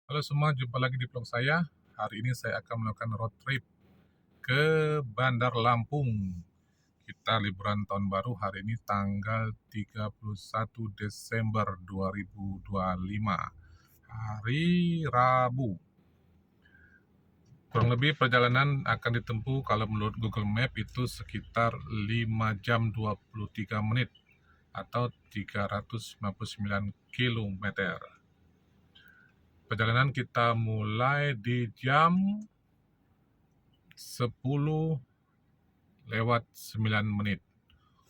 Halo semua, jumpa lagi di vlog saya. Hari ini saya akan melakukan road trip ke Bandar Lampung. Kita liburan tahun baru hari ini tanggal 31 Desember 2025. Hari Rabu. Kurang lebih perjalanan akan ditempuh kalau menurut Google Map itu sekitar 5 jam 23 menit atau 399 km. Perjalanan kita mulai di jam 10:09.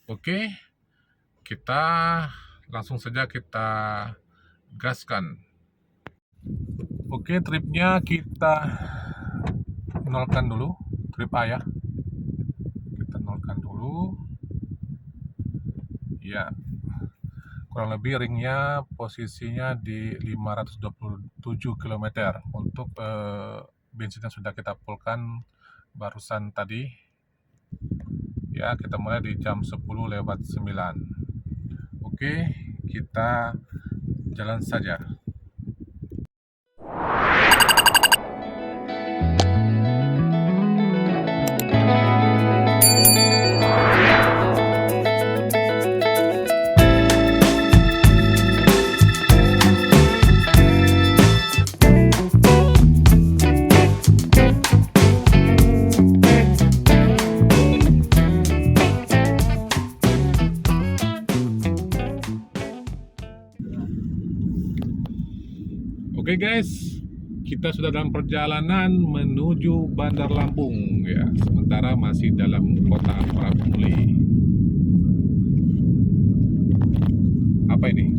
Oke, kita langsung saja kita gaskan. Oke, tripnya kita nolkan dulu, trip A ya. Kita nolkan dulu. Ya, kurang lebih ringnya posisinya di 527 km. Untuk bensin yang sudah kita fullkan barusan tadi. Ya, kita mulai di jam 10:09. Oke, kita jalan saja. Oke guys, kita sudah dalam perjalanan menuju Bandar Lampung ya. Sementara masih dalam kota Prabu Muli. Apa ini?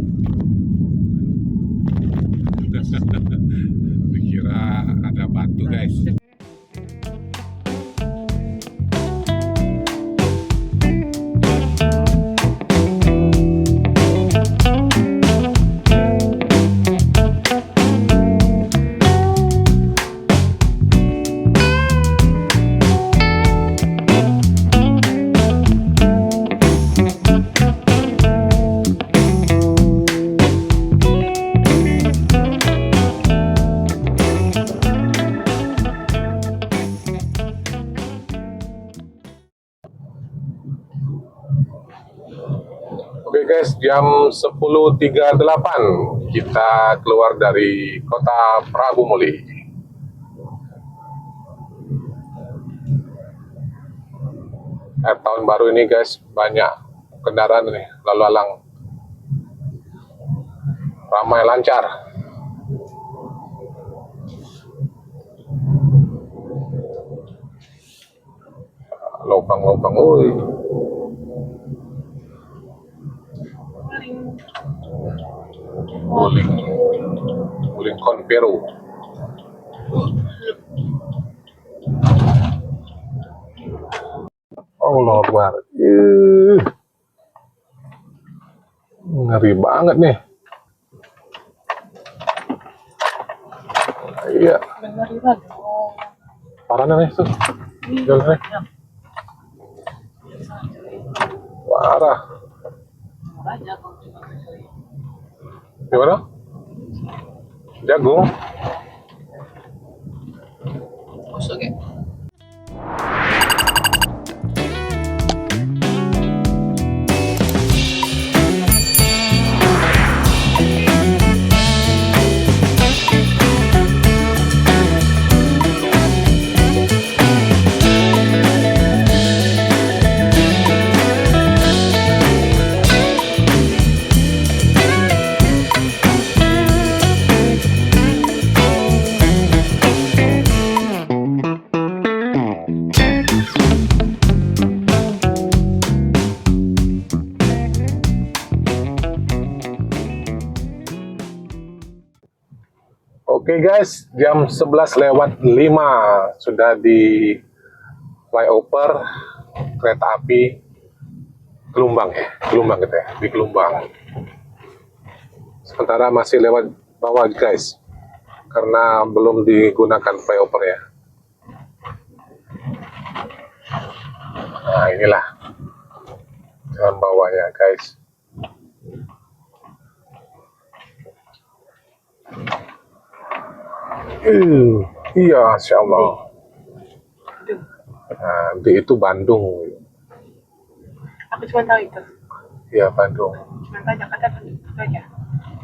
Dikira ada batu guys. Oke guys, jam 10:38 kita keluar dari kota Prabu Muli. Tahun baru ini guys, banyak kendaraan nih lalu lalang, ramai lancar. Lopang-lopang, woi. Guling konperu. Allah Akbar. Ngeri banget nih. Iya. Parahnya nih tuh. Jalannya. Parah. Gimana? Jagung. Oke. Oke guys, jam 11:05 sudah di flyover kereta api Gelombang ya, Gelombang gitu ya, di Gelombang. Sementara masih lewat bawah guys, karena belum digunakan flyover ya. Nah inilah jalan bawahnya guys. Iya, Masya Allah. Nah, D itu Bandung. Aku cuma tahu itu. Iya, Bandung. Cuma tahu Jakarta itu aja.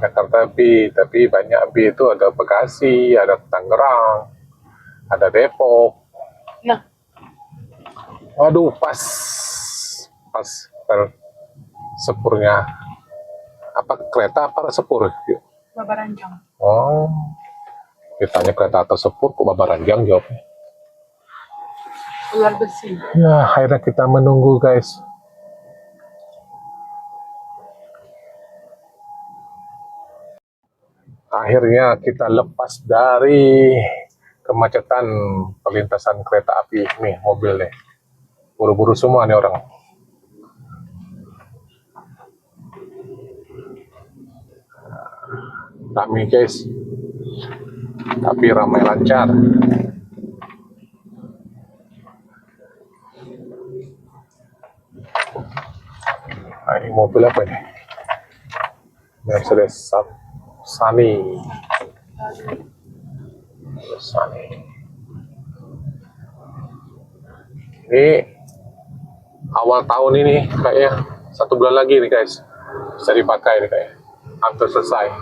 Jakarta B, tapi banyak B itu ada Bekasi, ada Tangerang, ada Depok. Nah, Waduh, pas sepurnya. Apa kereta apa sepur? Babaranjang. Oh, ditanya kereta atau sepur, kok Babaranjang jawabnya. Ular besi. Ya, akhirnya kita menunggu, guys. Akhirnya kita lepas dari kemacetan perlintasan kereta api nih, mobil nih. Buru-buru semua nih orang. Rame, guys. Tapi ramai lancar. Nah, ini mobil apa ini? Mercedes Sunny. Ini awal tahun ini kayaknya 1 bulan lagi nih, guys, bisa dipakai nih kayak hampir selesai.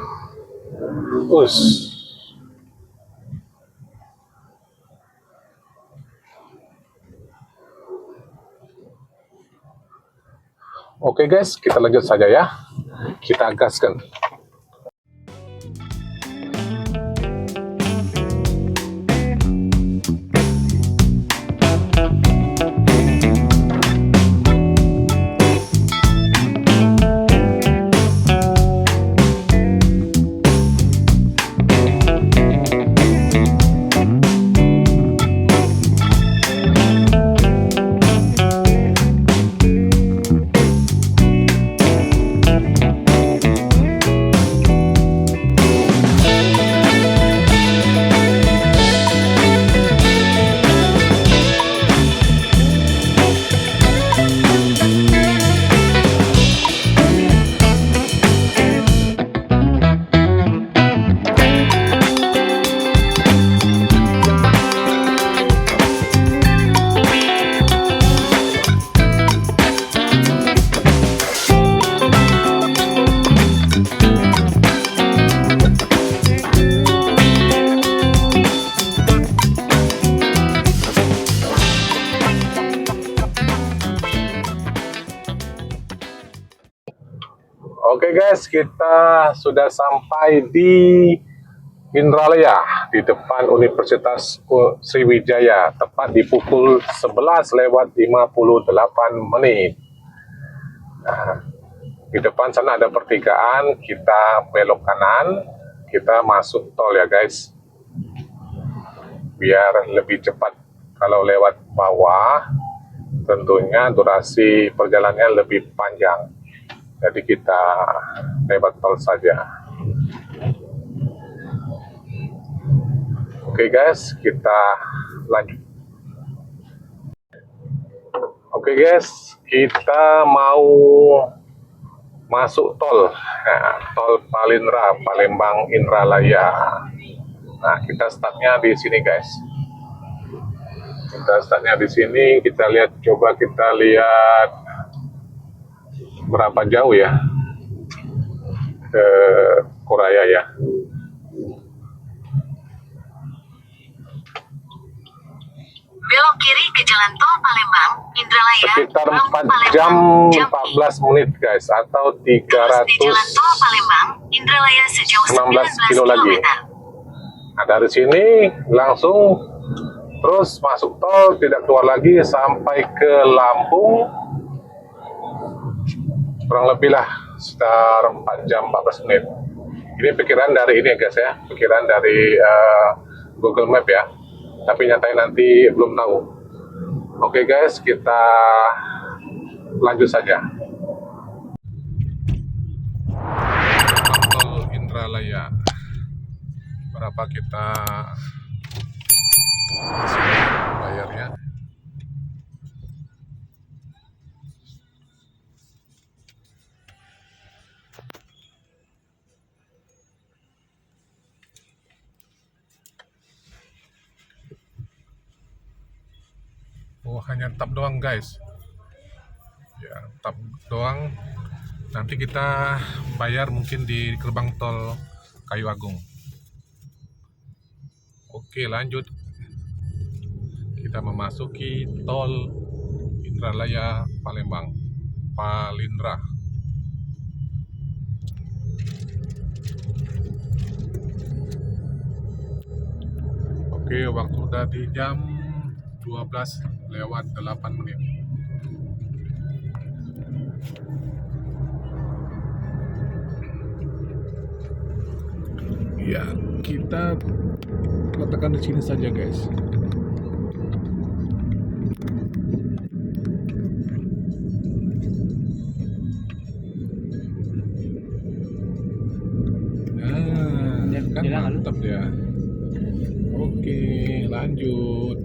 Oke, guys, kita lanjut saja ya. Kita gaskan. Oke, guys, kita sudah sampai di Indralaya, di depan Universitas Sriwijaya, tepat di pukul 11:58. Nah, di depan sana ada pertigaan, kita belok kanan, kita masuk tol ya, guys. Biar lebih cepat. Kalau lewat bawah, tentunya durasi perjalanannya lebih panjang. Jadi kita lewat tol saja. Oke, guys, kita lanjut. Oke, guys, kita mau masuk tol. Nah, tol Palindra, Palembang Indralaya. Nah, kita startnya di sini, guys. Kita startnya di sini. Kita lihat, coba kita lihat berapa jauh ya ke Korea ya. Belok kiri ke jalan tol Palembang, Indralaya, Sekitar 4 jam 14 menit, guys, atau 300 di jalan tol Palembang, Indralaya sejauh 19 kilo lagi. Nah, dari sini langsung terus masuk tol, tidak keluar lagi sampai ke Lampung. Kurang lebih lah sekitar 4 jam 14 menit. Ini pikiran dari ini, guys ya, pikiran dari Google Map ya. Tapi nyatanya nanti belum tahu. Oke, guys, kita lanjut saja. Tol Indralaya. Berapa kita bayarnya? Oh, hanya tap doang guys. Ya, tap doang. Nanti kita bayar mungkin di gerbang tol Kayu Agung. Oke, lanjut. Kita memasuki tol Indralaya Palembang, Palindra. Oke, waktu udah di jam 12:08. Ya, kita letakkan di sini saja guys. Kan mantap ya. Oke, lanjut.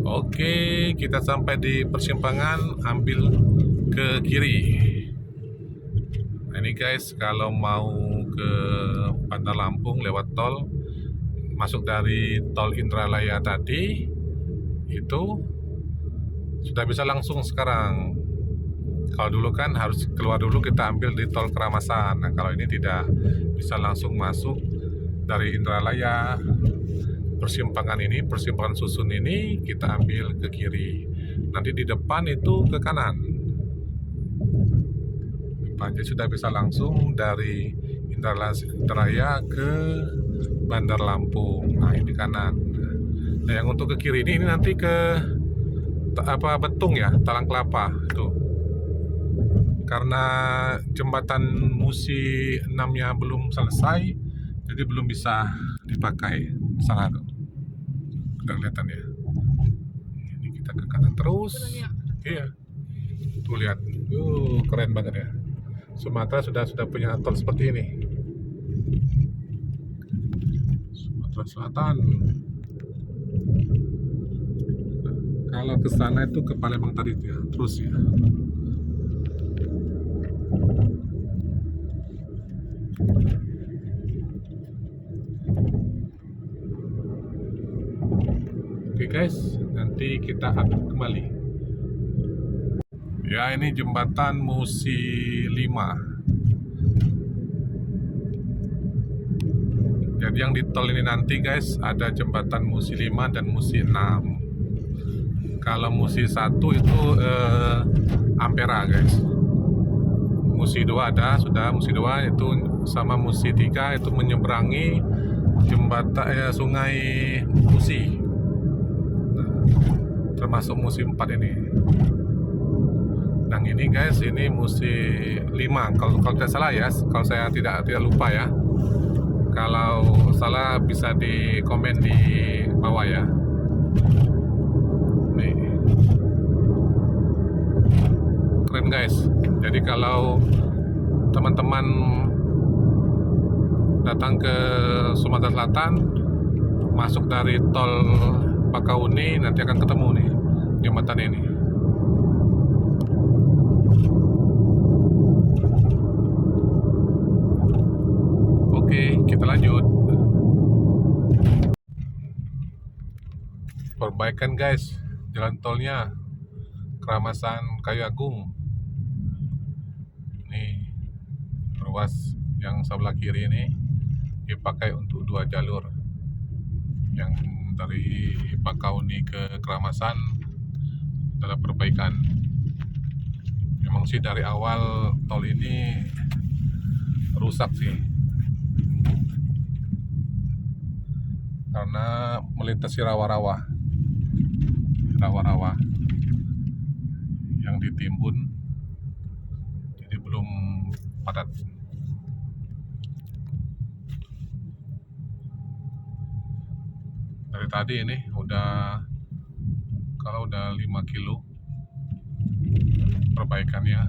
Oke, kita sampai di persimpangan, ambil ke kiri. Nah, ini guys, kalau mau ke Bandar Lampung lewat tol, masuk dari tol Indralaya tadi, itu sudah bisa langsung sekarang. Kalau dulu kan harus keluar dulu, kita ambil di tol Keramasan. Nah, kalau ini tidak, bisa langsung masuk dari Indralaya. Persimpangan susun ini kita ambil ke kiri. Nanti di depan itu ke kanan. Jadi sudah bisa langsung dari Indralaya ke Bandar Lampung. Nah, ini kanan. Nah, yang untuk ke kiri ini nanti ke Betung ya, Talang Kelapa itu. Karena jembatan Musi 6-nya belum selesai, jadi belum bisa dipakai. Sana tuh. Udah kelihatan ya. Ini kita ke kanan terus. Iya. Tuh lihat. Keren banget ya. Sumatera sudah punya tol seperti ini. Sumatera Selatan. Nah, kalau ke sana itu ke Palembang tadi ya, terus ya. Oke guys, nanti kita update kembali. Ya, ini jembatan Musi 5. Jadi yang di tol ini nanti guys, ada jembatan Musi 5 dan Musi 6. Kalau Musi 1 itu Ampera guys. Musi 2 ada, sudah Musi 2 itu sama Musi 3 itu menyeberangi jembatan sungai Musi. Termasuk Musi 4 ini. Dan ini guys, ini Musi 5 kalau tidak salah ya, kalau saya tidak lupa ya. Kalau salah bisa di komen di bawah ya. Nih. Keren guys. Jadi kalau teman-teman datang ke Sumatera Selatan, masuk dari tol Bakauni, nanti akan ketemu nih jembatan ini. Oke, kita lanjut. Perbaikan guys, jalan tolnya Keramasan Kayu Agung. Nih, ruas yang sebelah kiri ini dipakai untuk 2 jalur. Yang dari Bakauni ke Keramasan dalam perbaikan. Memang sih dari awal tol ini rusak sih, karena melintasi rawa-rawa yang ditimbun, jadi belum padat. Dari tadi ini kalau udah 5 kilo perbaikannya.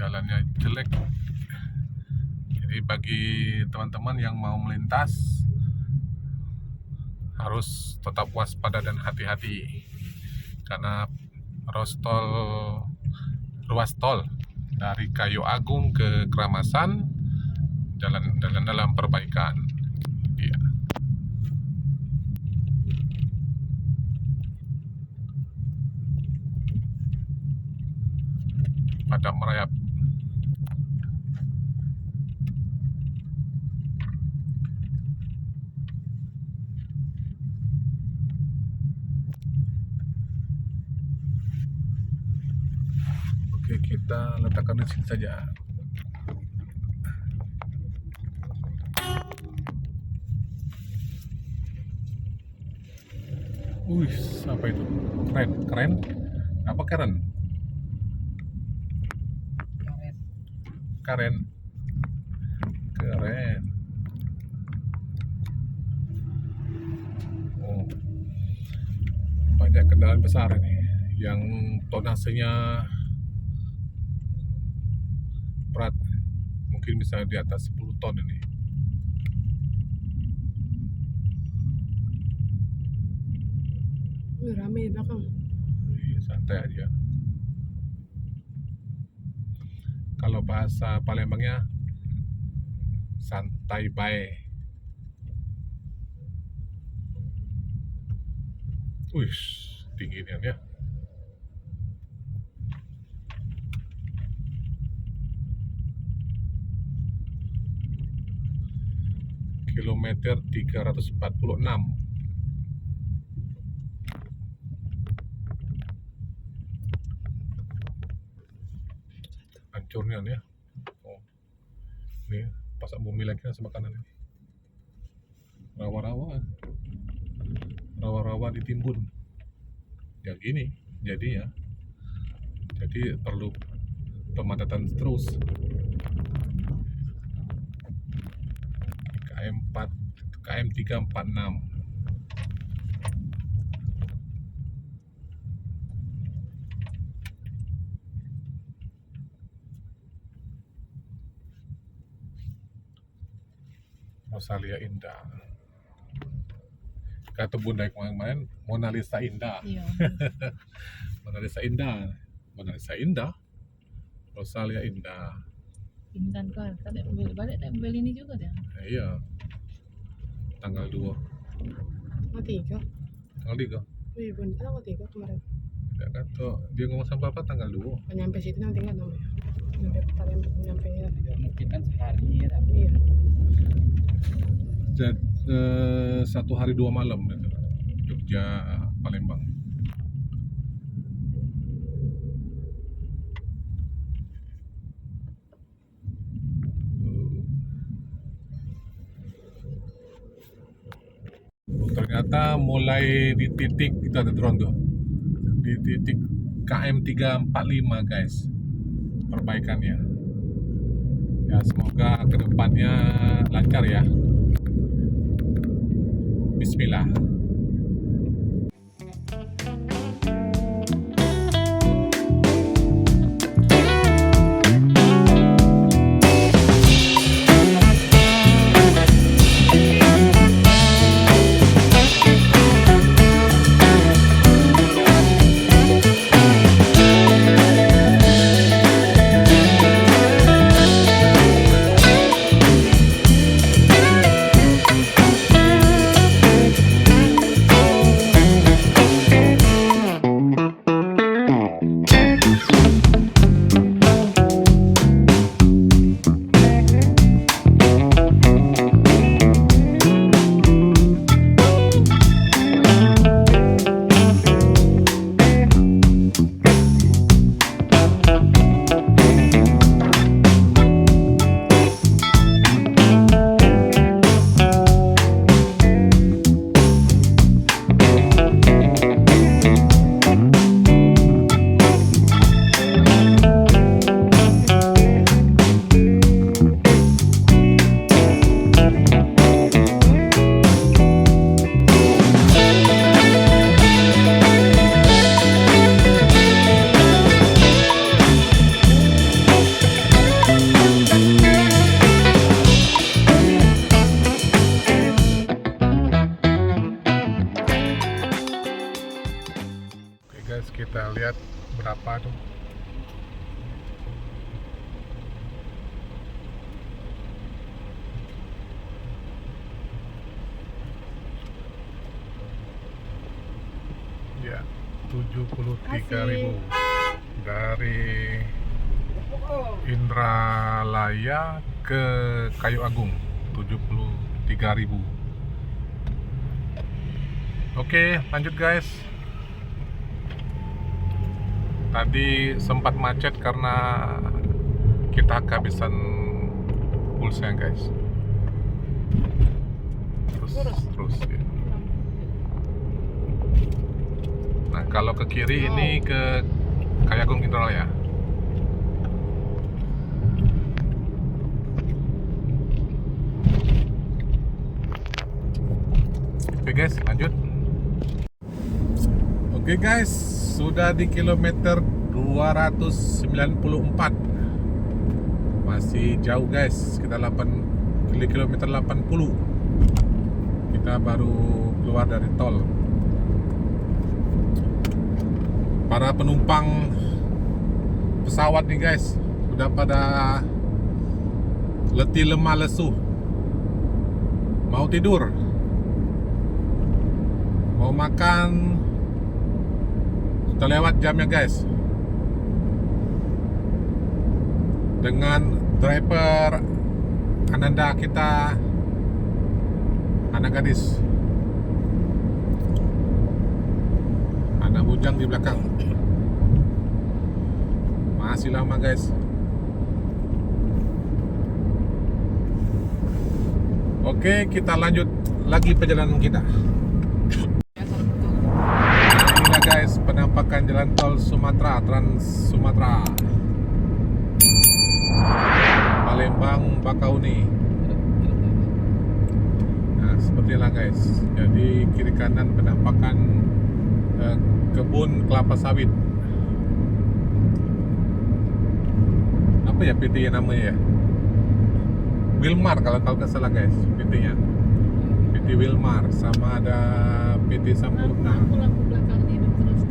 Jalannya jelek, jadi bagi teman-teman yang mau melintas harus tetap waspada dan hati-hati, karena ruas tol dari Kayu Agung ke Keramasan dalam perbaikan. Iya. Padam merayap. Oke, kita letakkan di sini saja. Wih, apa itu? Keren? Apa keren? Keren. Oh, banyak kendaraan besar ini yang tonasenya berat, mungkin bisa di atas 10 ton ini. Rame di belakang. Iya, santai aja. Kalau bahasa Palembangnya santai bae. Wih, tinggi ini ya. Kilometer 346. Hancurnya nih ya. Oh, ini pasang bumi lagi sama kanan ini. Rawa-rawa ditimbun. Ya gini, jadi perlu pemadatan terus. KM 346. Rosalia Indah. Kata bunda yang kemarin, Mona Lisa Indah. Iya. Mona Lisa Indah. Rosalia Indah. Intan kan, balik beli ini juga dia. Iya. Tanggal 2. Oh, 3. Tanggal 3. Wih, bener tanggal 3 kemarin. Ya kan tuh, dia ngomong sama Bapak tanggal 2. Nyampe situ nanti kan namanya. Nyampe ya. Mungkin kan sehari ya. Iya. Jadi 1 hari 2 malam gitu. Jogja Palembang. Ternyata mulai di titik itu ada drone tuh. Di titik KM 345 guys. Perbaikannya. Ya semoga kedepannya lancar ya. Bismillah. kita lihat berapa tuh. Ya, 73.000 dari Indralaya ke Kayu Agung, 73.000. Oke, lanjut guys. Tadi sempat macet karena kita kehabisan pulsa guys. Terus ya. Nah, kalau ke kiri ini ke Kayu Agung Indralaya. Oke guys, lanjut. Oke guys, sudah di kilometer 294. Masih jauh guys, kita di kilometer 80. Kita baru keluar dari tol. Para penumpang pesawat nih guys, udah pada letih lemah lesu, mau tidur, mau makan, sudah lewat jamnya guys. Dengan driver Ananda kita, anak gadis, anak bujang di belakang. Masih lama guys. Oke, kita lanjut lagi perjalanan kita. Inilah guys penampakan jalan tol Sumatera, Trans Sumatera, Palembang Bakauni. Nah, seperti inilah guys. Jadi kiri kanan penampakan kebun kelapa sawit. Apa ya PT nya namanya ya? Wilmar kalau nggak salah guys, PT-nya. PT Wilmar, sama ada PT Sampurna. Lampu belakang ini terus.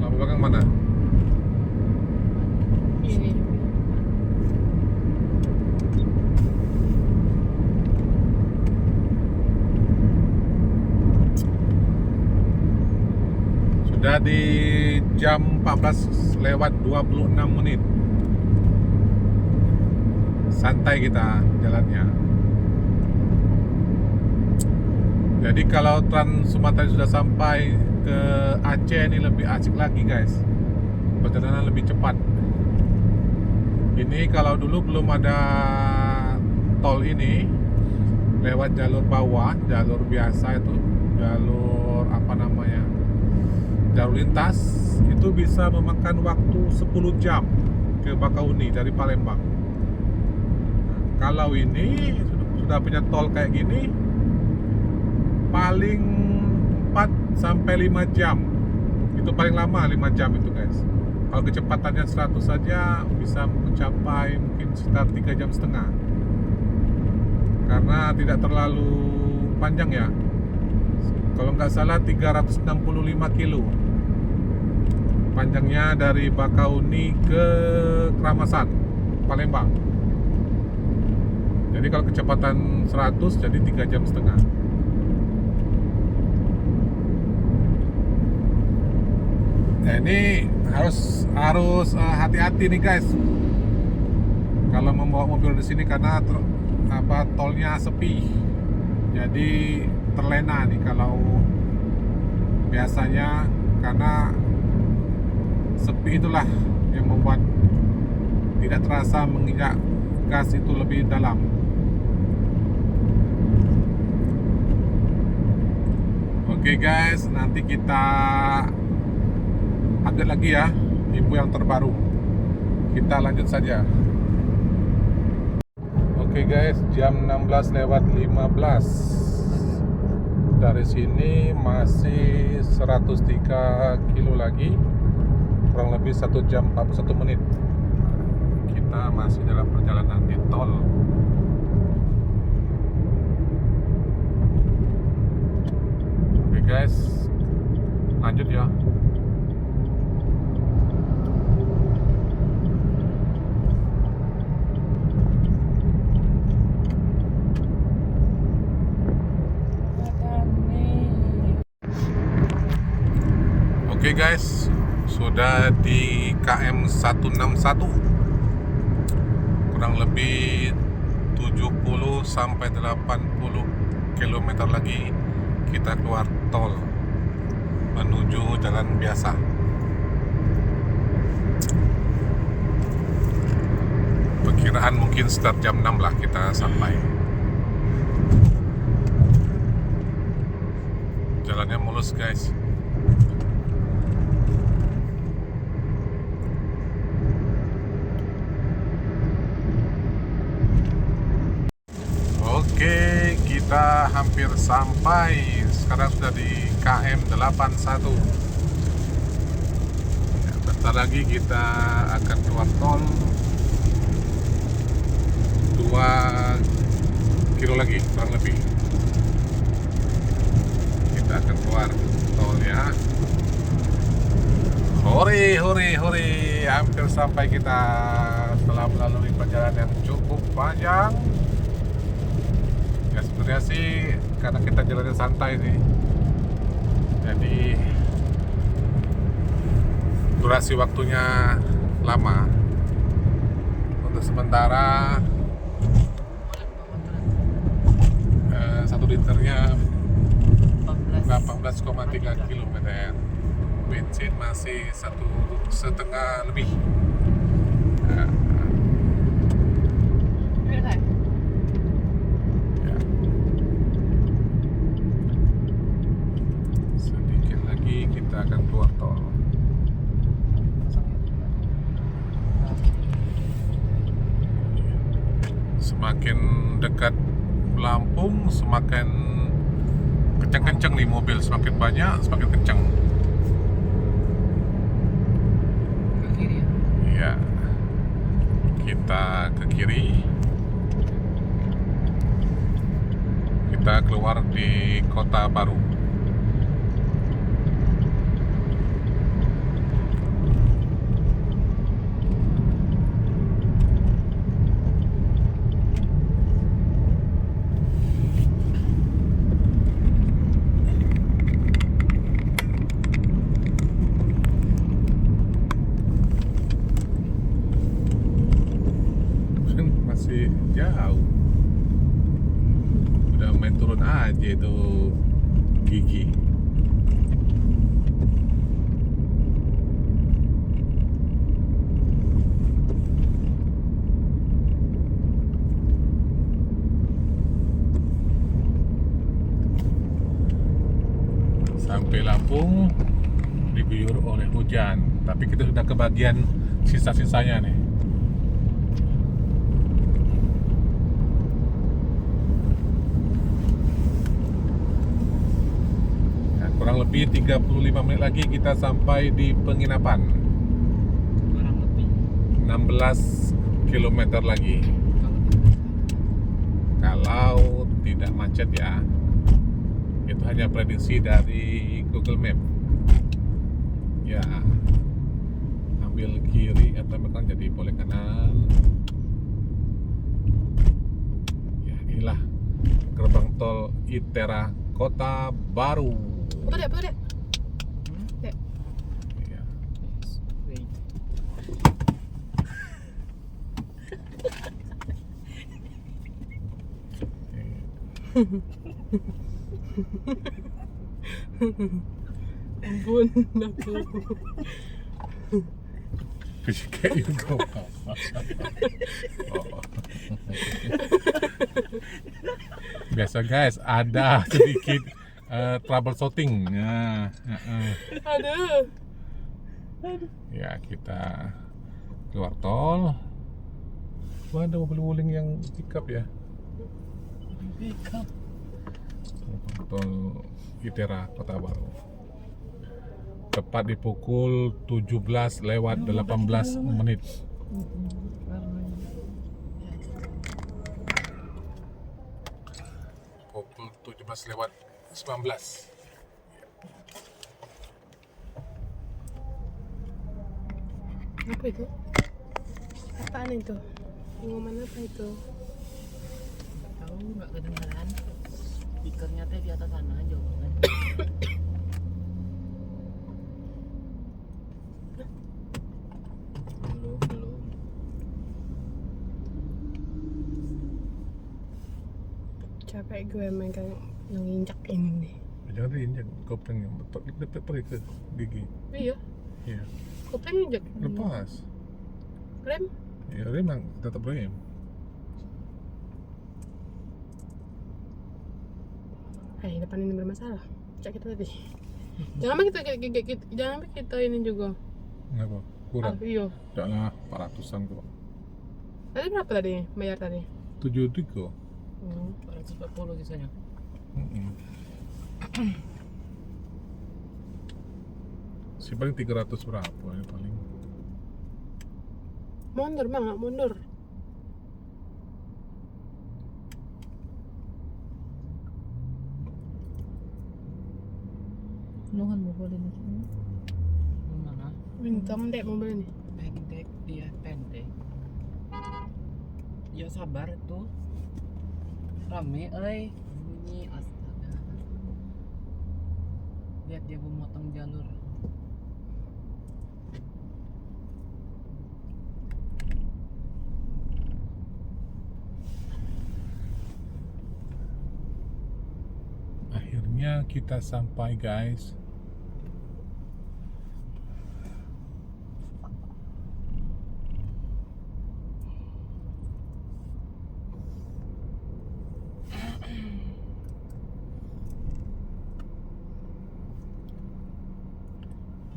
Lampu belakang mana? Ini. Sudah di jam 14 lewat 26 menit. Santai kita jalannya. Jadi kalau Trans Sumatera sudah sampai ke Aceh ini lebih asik lagi guys. Perjalanan lebih cepat. Ini kalau dulu belum ada tol ini, lewat jalur bawah, jalur biasa itu, jalur apa namanya, jalur lintas, itu bisa memakan waktu 10 jam ke Bakauni dari Palembang. Nah, kalau ini sudah punya tol kayak gini, paling 4 sampai 5 jam. Itu paling lama 5 jam itu guys. Kalau kecepatannya 100 saja bisa mencapai mungkin sekitar 3 jam setengah. Karena tidak terlalu panjang ya. Kalau nggak salah 365 kilo panjangnya dari Bakauni ke Keramasan, Palembang. Jadi kalau kecepatan 100 jadi 3 jam setengah. Nah, ini harus hati-hati nih guys kalau membawa mobil di sini karena tolnya sepi. Jadi terlena nih kalau biasanya, karena sepi itulah yang membuat tidak terasa menginjak gas itu lebih dalam. Oke guys, nanti kita update lagi ya info yang terbaru. Kita lanjut saja. Oke guys, jam 16 lewat 15. Dari sini masih 103 kilo lagi, kurang lebih 1 jam 41 menit. Kita masih dalam perjalanan di tol. Oke guys, guys, sudah di KM 161, kurang lebih 70 sampai 80 km lagi kita keluar tol menuju jalan biasa. Perkiraan mungkin sekitar jam 6 lah kita sampai. Jalannya mulus guys. Oke, kita hampir sampai. Sekarang sudah di KM 81. Ya, bentar lagi kita akan keluar tol. 2 kilo lagi kurang lebih. Kita akan keluar tolnya. Hore, hore, hore. Hampir sampai kita setelah melalui perjalanan yang cukup panjang. Ya sebenarnya sih karena kita jalannya santai sih, jadi durasi waktunya lama. Untuk sementara 1 liternya 18,3 km, bensin masih 1,5 lebih. Sedikit lagi kita akan keluar tol. Semakin dekat Lampung, semakin kencang-kencang nih mobil, semakin banyak, semakin kencang. Ke kiri ya? Iya. Kita ke kiri. Kita keluar di Kota Baru. Masih jauh. Udah main turun aja itu gigi. Sampai Lampung diguyur oleh hujan, tapi kita sudah kebagian sisa-sisanya nih. Kurang lebih 35 menit lagi kita sampai di penginapan. Kurang lebih 16 km lagi. Kalau tidak macet ya. Itu hanya prediksi dari Google Map. Ya. Ambil kiri atau bahkan jadi boleh kanan. Ya, inilah gerbang tol ITERA Kota Baru. Dek. Dek. Ya. Ampun, aku. Kayak gitu. Biasa guys, ada sedikit troubleshooting. Ada. Ya kita keluar tol. Wah, ada mobil wuling yang pickup ya. Pickup. Tol ITERA Kota Baru. Tepat di pukul 17:18 menit. Pukul 17:19. Apa itu? Apaan itu? Pengumuman apa itu? Tahu nggak kedengaran? Speakernya teh di atas sana jauh banget. Capek gue megang yang injak ini nih. Jangan diinjak koplengnya, pergi ke gigi. Iya, Iya. kopling injak. Lepas. Rem. Ya rem yang tetap rem. Depan ini bermasalah. Cek kita tadi. Jangan sampai jangan sampai kita ini juga. Kenapa? Kurang? Iya. Enggak lah, 400-an kok. Tadi berapa tadi bayar tadi? 73. 440 sisanya. Si paling 300 berapa ya paling? Mundur bang, nggak mundur. Nuhan mobil ini. Mana? Hitam dek mobil ini. Pendek, dia pendek. Ya sabar tuh. Rame, bunyi astaga. Lihat dia memotong jalur. Akhirnya kita sampai guys.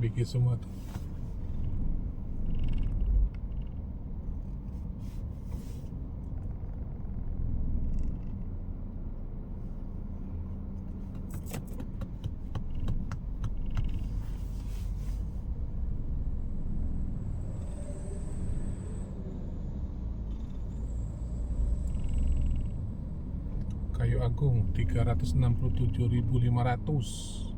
Bikin semua tuh. Kayu Agung 367.500.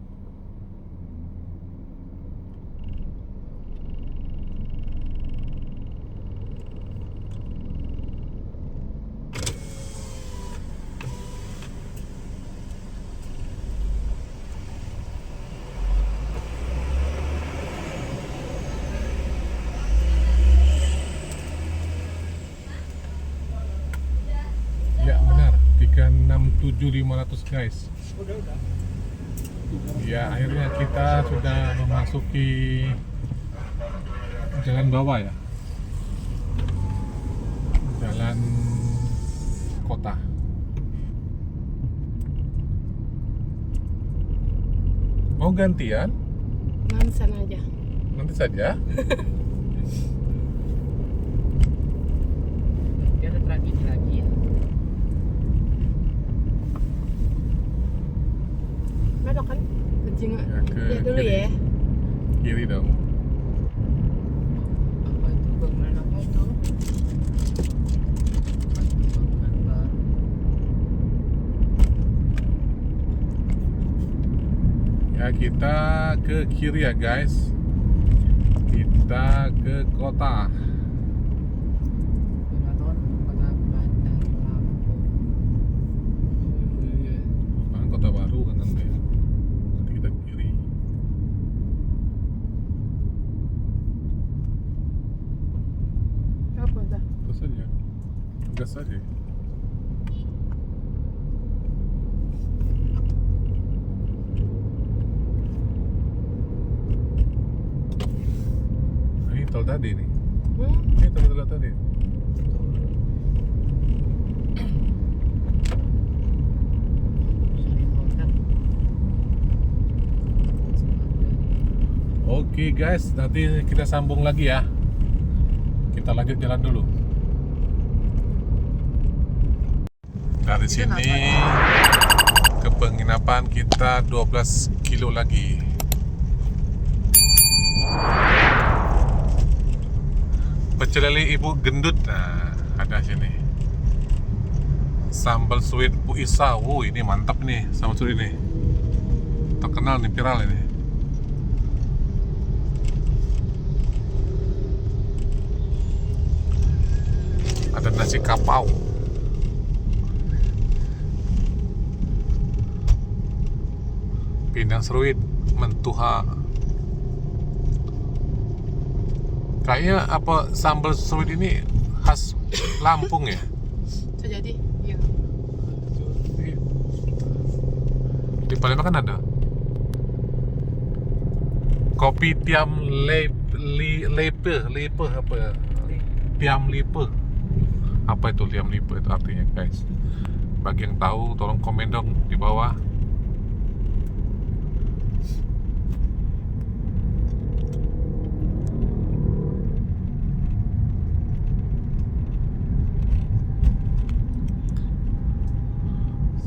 Ya benar, 367.500 guys. Ya akhirnya kita sudah memasuki jalan bawah ya, jalan kota. Mau gantian? Nanti sana aja. Nanti saja. Dia ada tragedi lagi ya. Belok kan? Anjing. Ya, ke Lihat dulu kiri. ya. Kiri dong. Apa itu bangunan apa itu? Bangunan baru. Ya kita ke kiri ya guys. Kita ke kota. Keraton Kota Bandar Lampung. Kan kota baru kan nanti. Nanti kita ke kiri. Apa dah? Terus saja. Gas saja. Ini tol tadi nih. Ini tol tadi. Oke guys, nanti kita sambung lagi ya. Kita lanjut jalan dulu. Dari sini ke penginapan kita 12 kilo lagi. Pecel lele Ibu Gendut, nah ada sini. Sambal suwit Bu Isa, ini mantap nih sambal suwit ini. Terkenal nih, viral ini. Ada nasi kapau. Pindang seruit mentuha. Kayaknya apa sambal seruit ini khas Lampung ya? Bisa jadi. Iya. Di Palembang kan ada kopi tiam lepe apa? Tiam lepe. Apa itu tiam lepe itu artinya, guys? Bagi yang tahu tolong komen dong di bawah.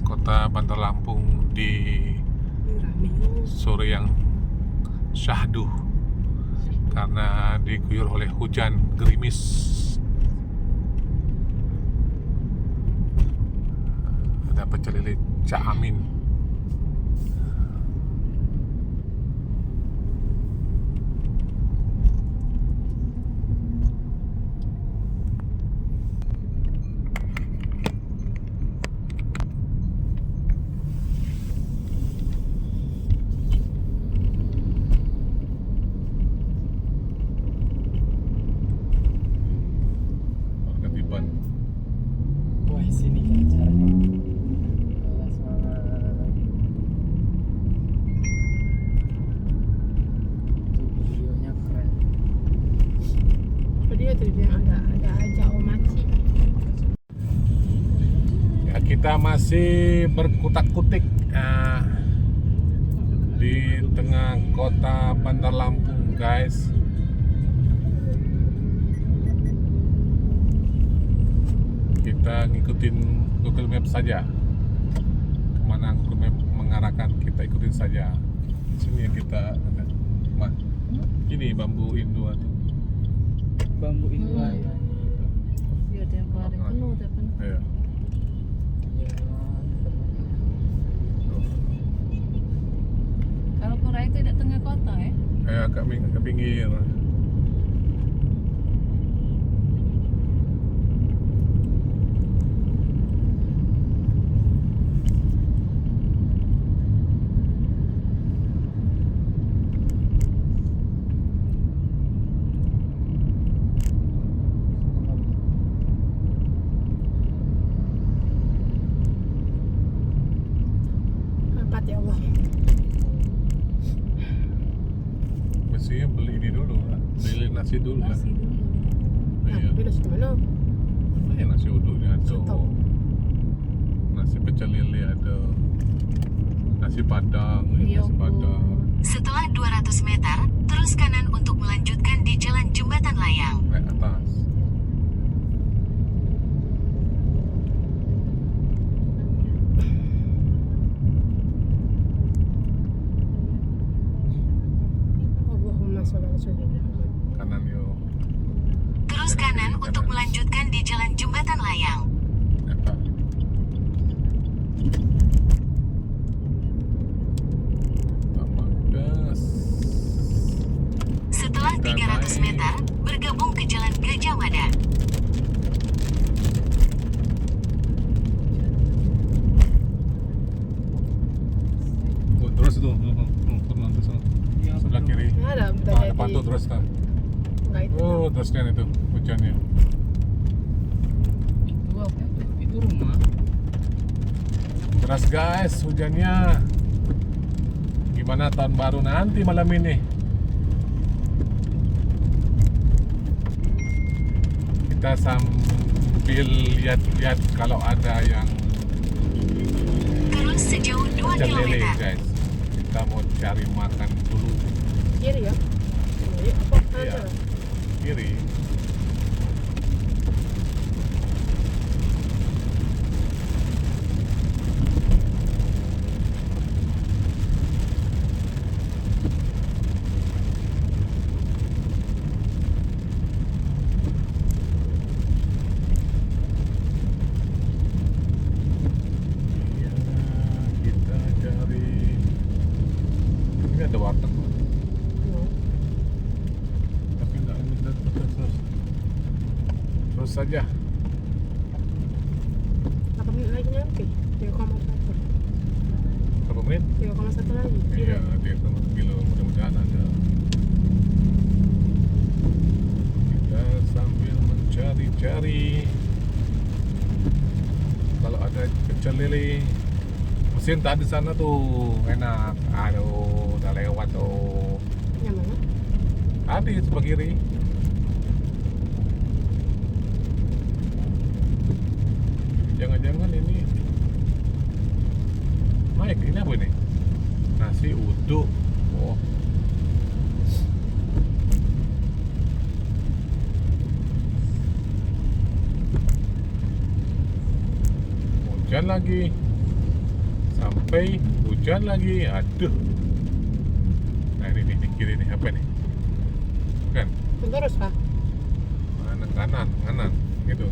Kota Bandar Lampung di sore yang syahdu karena diguyur oleh hujan gerimis. Ada pecel lele Cak Amin. Ketiban. Wah, sini kan caranya. Alas malam. Tuh videonya keren. Apa dia tuh yang ada aja Omachi. Ya, kita masih berkutak-kutik di tengah kota Bandar Lampung, guys. Kita ngikutin Google Maps saja. Kemana Google Maps mengarahkan, kita ikutin saja. Sini yang kita ada. Ini bambu Indo tuh. Bambu ini lah ya. Dia tempo ada penuh depan. Iya. Kalau Korea itu di tengah kota ya. Agak ke pinggir. Empat ya Allah. Mestinya beli ini dulu lah. Beli nasi dulu lah. Nasi dulu. Nah, Iya. dia nasi mana? Ini nasi uduknya ada. Sotong. Nasi pecel lele ada. Nasi padang, Iya, nasi padang. Setelah 200 meter, terus kanan untuk melanjutkan di Jalan Jembatan Layang. Naik atas. Allahumma sholli ala sayyidina Muhammad. Kanan yuk. Terus kanan untuk melanjutkan di Jalan Jembatan Layang. Naik atas. Tambah gas. Setelah 300 meter, bergabung ke Jalan Gajah Mada. Oh, terus itu. Turun terus. Sebelah kiri. Ini ada Depan tuh terus kan. Enggak itu. Oh, terus kan itu hujannya. Itu apa? Itu rumah. Deras guys hujannya. Gimana tahun baru nanti malam ini? Kita sambil lihat-lihat kalau ada yang Terus sejauh 2 pecel lele, km. guys. Kita mau cari makan dulu. Kiri ya. Kiri apa? Iya. Ada. Kiri. Iya, kita cari. Ini ada warteg tuh. No. Tapi enggak ini terus saja. 8 menit lagi nyampe. 3,1. Berapa menit? 3,1 lagi. Kira. Iya, dia sama kilo mudah-mudahan ada. Kita sambil mencari-cari kalau ada pecel lele Mesin tadi sana tuh enak. Aduh, udah lewat tuh. Yang mana? Tadi sebelah kiri. Jangan-jangan ini naik. Ini apa ini? Nasi uduk. Oh. Hujan lagi. Sampai hujan lagi. Aduh. Nah ini kiri nih. Apa nih? Bukan. Terus Pak. Kanan. Gitu.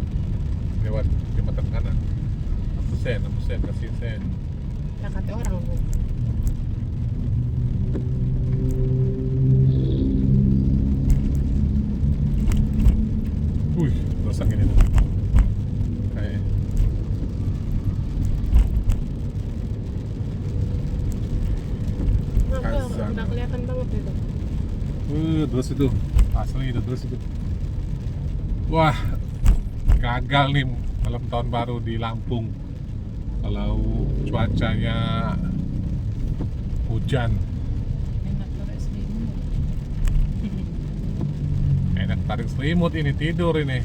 Lewat jembatan kanan. 6 sen, kasih sen. Ya kata orang tuh. Wih, rusak ini tuh. Kayak Azan. Udah kelihatan banget itu. terus itu. Asli itu terus itu. Wah, gagal nih malam tahun baru di Lampung. Kalau cuacanya hujan, Enak tarik selimut. enak tarik selimut ini, tidur ini.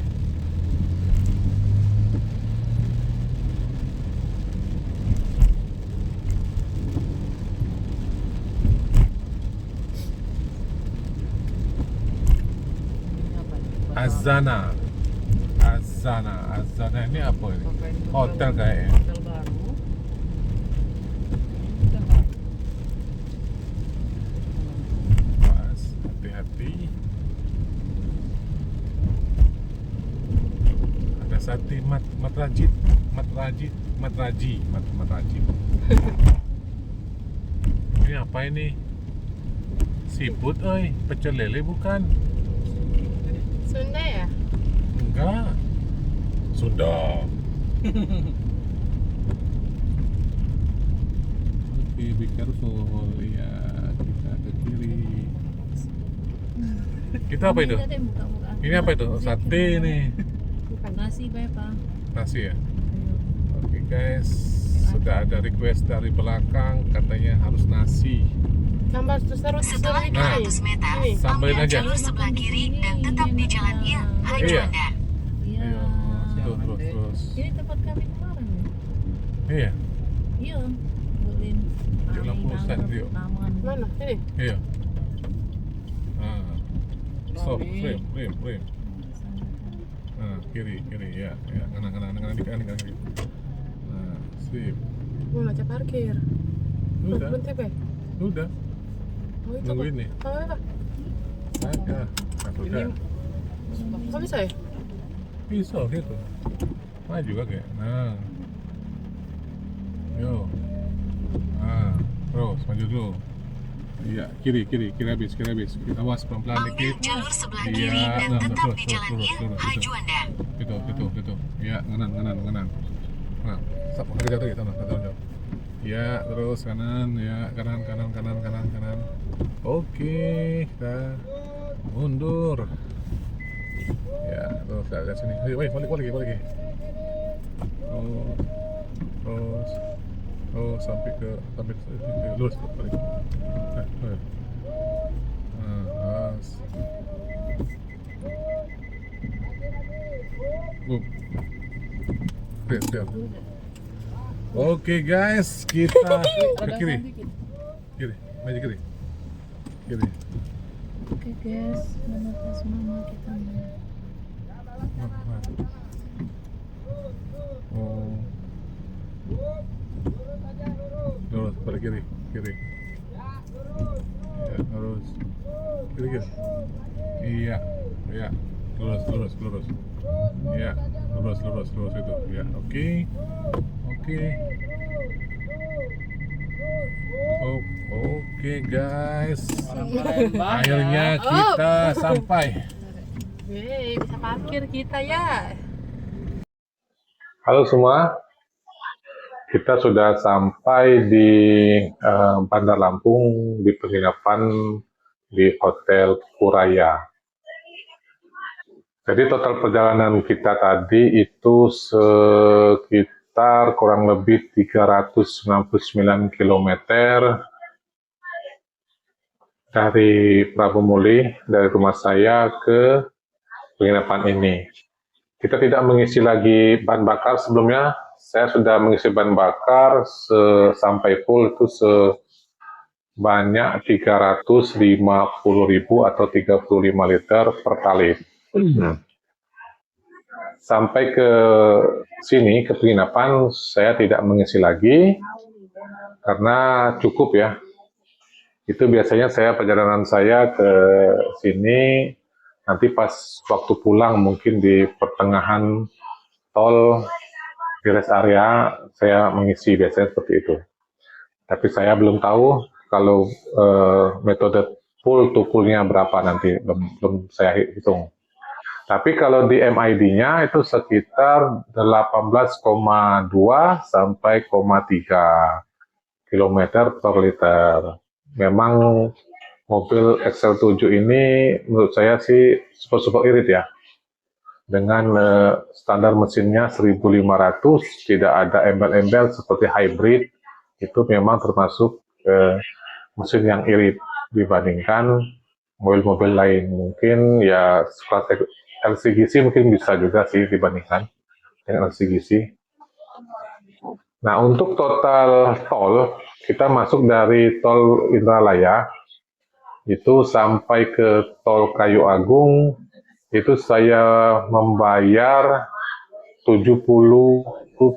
Ini apa nih? Azana ini apa ini? Pakai Hotel kayaknya. Hotel baru. Pas, hati-hati. Ada sate matraji. Ini apa ini? Siput, pecel lele bukan? Sunda ya? Enggak. Sunda. Oke, be careful. Ya, kita ke kiri. Kita apa itu? Tadi buka-buka. Ini apa itu? Sate nih. Bukan. Nasi Pak. Nasi ya? Oke guys, sudah ada request dari belakang, katanya harus nasi. Tambah terus Setelah Nah. 200 meter, Ini. Sambalin ambil aja. jalur sebelah kiri dan tetap di jalan I. H. Iya. Juanda. Iya. Ayo, terus. Ini tempat kami kemarin ya. Iya, Iya. Berlin. Yuk, lampu stand, yuk. mana? Ini. iya. Stop, Mami. rem. Kiri, ya, kanan. Sip. Mau ngajak parkir. Udah, Berhenti Pak. udah. Oh itu. Nungguin nih. Oh apa? Ada. Nah, sudah. Oh bisa ya? Bisa gitu. Maju kayak. Nah. Yo. Terus maju dulu. Iya, kiri habis. Kita awas pelan-pelan Ambil dikit. jalur sebelah Iya, kiri dan nah, tetap terus, di jalan I. terus. H. Juanda. Gitu. Iya, kanan. Nah, sampai jatuh gitu, jauh. Iya, terus kanan, ya, kanan. Oke, kita mundur. Ya, terus dari sini. Woi, balik lagi. Sampai lurus balik. Boom. Siap. Oke guys, kita ke kiri. Maju kiri. Oke guys, menetas mama kita. Lurus pada kiri. Ya, lurus. Kiri. Iya. Lurus. Iya, lurus itu. Ya, oke. Oke guys. Akhirnya kita sampai. Yeay, bisa parkir kita ya. Halo semua, kita sudah sampai di Bandar Lampung di penginapan di Hotel Kuraya. Jadi total perjalanan kita tadi itu sekitar sekitar kurang lebih 399 km dari Prabu Muli, dari rumah saya ke penginapan ini. Kita tidak mengisi lagi bahan bakar. Sebelumnya saya sudah mengisi bahan bakar sampai full itu sebanyak 350.000 atau 35 liter per kali. Sampai ke sini, ke penginapan, saya tidak mengisi lagi karena cukup ya. Itu biasanya perjalanan saya ke sini, nanti pas waktu pulang mungkin di pertengahan tol di rest area saya mengisi, biasanya seperti itu. Tapi saya belum tahu kalau metode full to full-nya berapa nanti, belum saya hitung. Tapi kalau di MID-nya itu sekitar 18,2 sampai 3 km per liter. Memang mobil XL7 ini menurut saya sih super irit ya. Dengan standar mesinnya 1500, tidak ada embel-embel seperti hybrid, itu memang termasuk mesin yang irit dibandingkan mobil-mobil lain. Mungkin ya LCGC mungkin bisa juga sih dibandingkan dengan LCGC. Nah, untuk total tol, kita masuk dari tol Indralaya, itu sampai ke tol Kayu Agung, itu saya membayar 73.000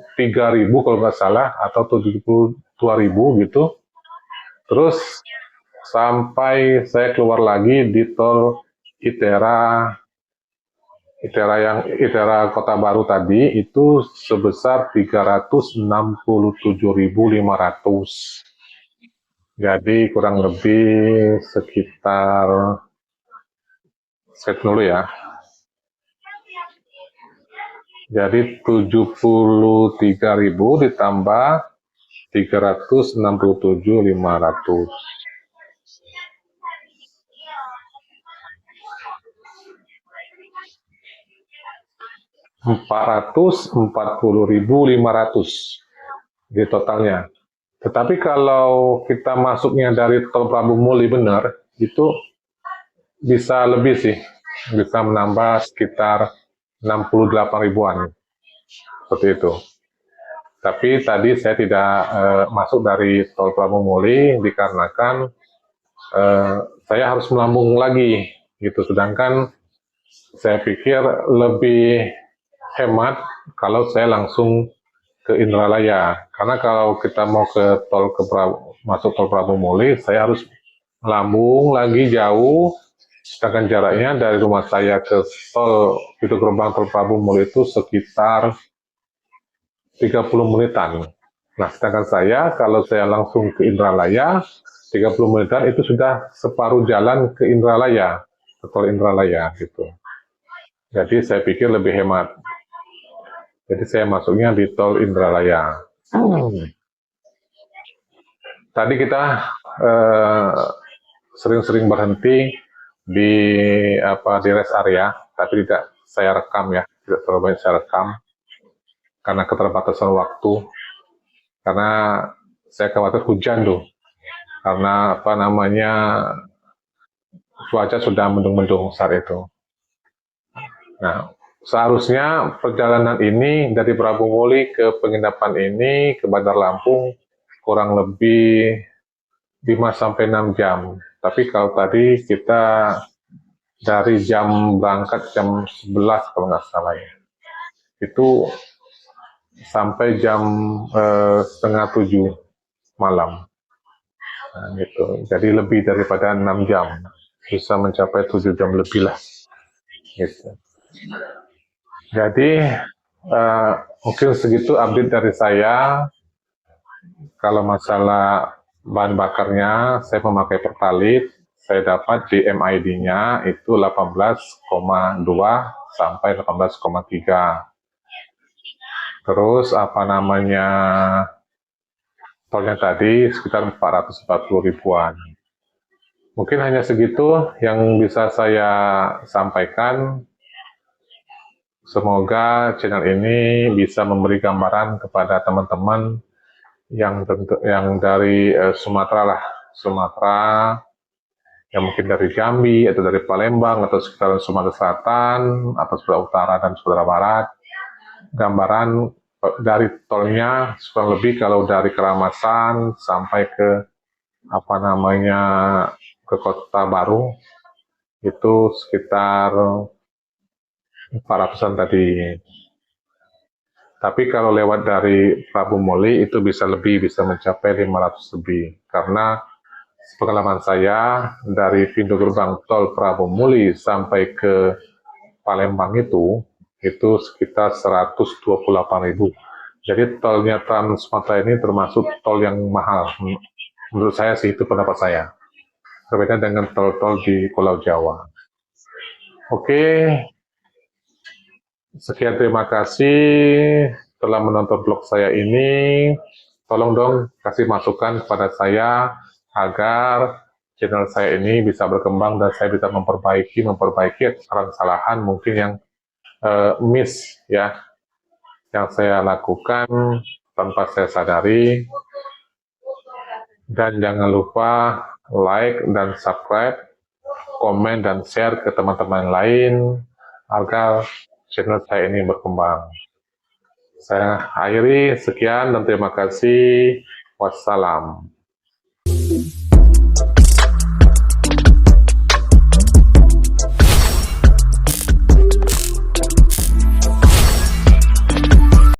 kalau nggak salah, atau 72.000 gitu. Terus sampai saya keluar lagi di tol Itera Kota Baru tadi, itu sebesar 367.500. Jadi kurang lebih sekitar, set dulu ya. Jadi 73.000 ditambah 367.500. 440.500 di totalnya. Tetapi kalau kita masuknya dari tol Prabu Muli benar, itu bisa lebih sih, bisa menambah sekitar 68 ribuan, seperti itu. Tapi tadi saya tidak masuk dari tol Prabu Muli dikarenakan saya harus melambung lagi, gitu. Sedangkan saya pikir lebih hemat kalau saya langsung ke Indralaya, karena kalau kita mau masuk tol Prabu Muli, saya harus melambung lagi jauh, sedangkan jaraknya dari rumah saya ke pintu gerbang tol Prabu Muli itu sekitar 30 menitan. Nah, sedangkan kalau saya langsung ke Indralaya, 30 menitan itu sudah separuh jalan ke Indralaya, ke tol Indralaya gitu. Jadi saya pikir lebih hemat. Jadi saya masuknya di tol Indralaya. Tadi kita sering-sering berhenti di rest area, tapi tidak saya rekam ya, tidak terlalu banyak saya rekam karena keterbatasan waktu. Karena saya khawatir hujan tuh, karena cuaca sudah mendung-mendung saat itu. Nah, seharusnya perjalanan ini dari Prabu Muli ke penginapan ini ke Bandar Lampung kurang lebih 5-6 jam. Tapi kalau tadi kita dari berangkat jam 11 kalau nggak salah ya, itu sampai jam setengah 7 malam. Nah, gitu. Jadi lebih daripada 6 jam, bisa mencapai 7 jam lebih lah. Gitu. Jadi mungkin segitu update dari saya. Kalau masalah bahan bakarnya, saya memakai Pertalite. Saya dapat di MID-nya itu 18,2 sampai 18,3. Terus tolnya tadi sekitar 440 ribuan. Mungkin hanya segitu yang bisa saya sampaikan. Semoga channel ini bisa memberi gambaran kepada teman-teman yang dari Sumatera lah, Sumatera, yang mungkin dari Jambi atau dari Palembang atau sekitaran Sumatera Selatan atau Sumatera Utara dan Sumatera Barat. Gambaran dari tolnya kurang lebih kalau dari Keramasan sampai ke ke Kota Baru itu sekitar 400-an tadi. Tapi kalau lewat dari Prabu Muli itu bisa mencapai 500 lebih. Karena pengalaman saya dari pintu gerbang tol Prabu Muli sampai ke Palembang itu sekitar 128.000. Jadi tolnya Trans Sumatera ini termasuk tol yang mahal. Menurut saya sih, itu pendapat saya. Berbeda dengan tol-tol di Pulau Jawa. Oke, sekian, terima kasih telah menonton vlog saya ini. Tolong dong kasih masukan kepada saya agar channel saya ini bisa berkembang dan saya bisa memperbaiki kesalahan mungkin yang miss ya, yang saya lakukan tanpa saya sadari. Dan jangan lupa like dan subscribe, komen dan share ke teman-teman lain agar channel saya ini berkembang. Saya akhiri, sekian dan terima kasih. Wassalam.